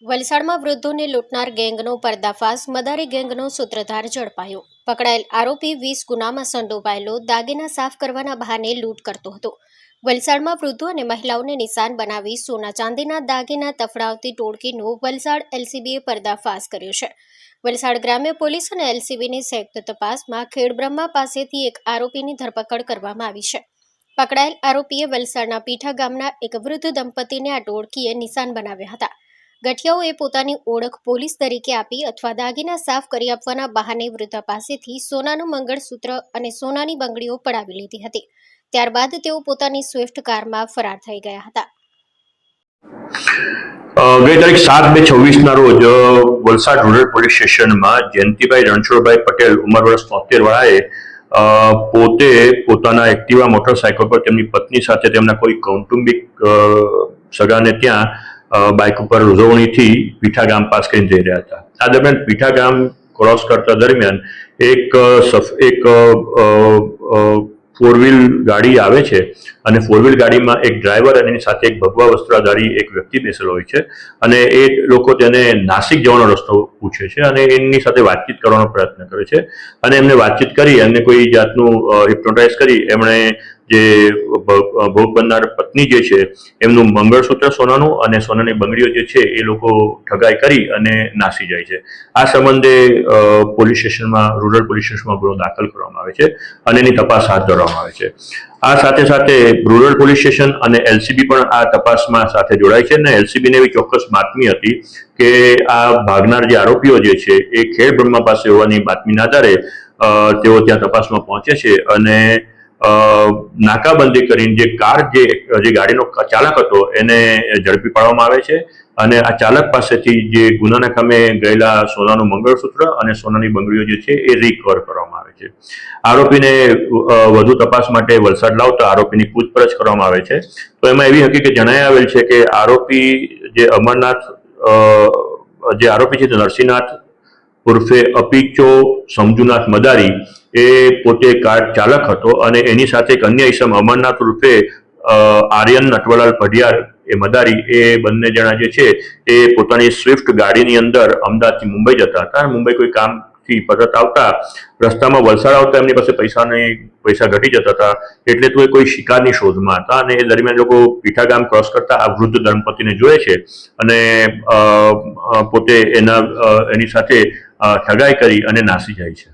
વલસાડમાં વૃદ્ધોને લૂંટનાર ગેંગનો પર્દાફાશ, મદારી ગેંગનો સૂત્રધાર ઝડપાયો. પકડાયેલ આરોપી 20 ગુનામાં સંડોવાયેલો, દાગીના સાફ કરવાના બહાને લૂંટ કરતો હતો. વલસાડમાં વૃદ્ધો અને મહિલાઓને નિશાન બનાવી સોના ચાંદીના દાગીના તફડાવતી ટોળકીનો વલસાડ એલસીબીએ પર્દાફાશ કર્યો છે. વલસાડ ગ્રામ્ય પોલીસ અને એલસીબીની સંયુક્ત તપાસમાં ખેડબ્રહ્મા પાસેથી એક આરોપીની ધરપકડ કરવામાં આવી છે. પકડાયેલ આરોપીએ વલસાડના પીઠા ગામના એક વૃદ્ધ દંપતીને આ ટોળકીએ નિશાન બનાવ્યા હતા. ગઠિયાઓએ પોતાની ઓળખ પોલીસ તરીકે આપી અથવા દાગીના સાફ કરી આપવાના બહાને વૃદ્ધા પાસેથી સોનાનું મંગળસૂત્ર અને સોનાની બંગડીઓ પડાવી લીધી હતી. ત્યારબાદ તેઓ પોતાની સ્વિફ્ટ કારમાં ફરાર થઈ ગયા હતા. ગઈ તારીખ 7/2/26 રોજ વલસાડ રૂરલ પોલીસ સ્ટેશનમાં જયંતિભાઈ રણછોડભાઈ પટેલ ઉંમર વર્ષ 73 વાળાએ પોતે પોતાના એક્ટિવા મોટરસાયકલ પર તેમની પત્ની સાથે તેમના કોઈ કૌટુંબિક સગાને ત્યાં બાઇક ઉપર ઉજવણીથી પીઠા ગામ પાસ કરીને જઈ રહ્યા હતા. આ દરમિયાન પીઠા ગામ ક્રોસ કરતા દરમિયાન એક ફોર વ્હીલ ગાડી આવે છે અને ફોર વ્હીલ ગાડીમાં એક ડ્રાઈવર અને એની સાથે એક ભગવા વસ્ત્રાધારી એક વ્યક્તિ બેસેલો હોય છે અને એ લોકો તેને નાસિક જવાનો રસ્તો પૂછે છે અને એની સાથે વાતચીત કરવાનો પ્રયત્ન કરે છે અને એમને વાતચીત કરી એમને કોઈ જાતનું હિપ્નોટાઇઝ કરી એમણે જે ભોગ બનનાર પત્ની જે છે એમનું મંગળસૂત્ર સોનાનું અને સોનાની બંગડીઓ જે છે એ લોકો ઠગાઈ કરી અને નાસી જાય છે. આ સંબંધે પોલીસ સ્ટેશનમાં રૂરલ પોલીસ સ્ટેશનમાં ગુનો દાખલ કરવામાં આવે છે અને એની તપાસ હાથ ધરવામાં આવે છે. આ સાથે સાથે રૂરલ પોલીસ સ્ટેશન અને એલસીબી પણ આ તપાસમાં સાથે જોડાય છે અને એલસીબીને એવી ચોક્કસ બાતમી હતી કે આ ભાગનાર જે આરોપીઓ જે છે એ ખેડબ્રહ્મા પાસે હોવાની બાતમીના આધારે તેઓ ત્યાં તપાસમાં પહોંચે છે અને નાકાબંધી કરીને જે કાર જે ગાડીનો ચાલક હતો એને ઝડપી પાડવામાં આવે છે અને આ ચાલક પાસેથી જે ગુનાના કામે ગયેલા સોનાનું મંગળસૂત્ર અને સોનાની બંગડીઓ જે છે એ રિકવર કરવામાં આવે છે. આરોપીને વધુ તપાસ માટે વલસાડ લાવતા આરોપીની પૂછપરછ કરવામાં આવે છે. તો એમાં એવી હકીકત જણાઈ આવેલ છે કે આરોપી જે અમરનાથ જે આરોપી છે તે નરસિંહનાથ ઉર્ફે અપીચો સમજુનાથ મદારી એ પોતે કાર ચાલક હતો અને એની સાથે એક અન્ય ઈસમ અમરનાથ ઉર્ફે આર્યન નટવરલાલ પઢિયાર એ મદારી એ બંને જણા જે છે એ પોતાની સ્વિફ્ટ ગાડીની અંદર અમદાવાદથી મુંબઈ જતા હતા. મુંબઈ કોઈ કામથી પરત આવતા રસ્તામાં વલસાડ આવતા એમની પાસે પૈસા ઘટી જતા હતા એટલે તો એ કોઈ શિકારની શોધમાં હતા અને એ દરમિયાન લોકો પીઠા ગામ ક્રોસ કરતા આ વૃદ્ધ દંપતીને જોયે છે અને પોતે એની સાથે ઠગાઈ કરી અને નાસી જાય છે.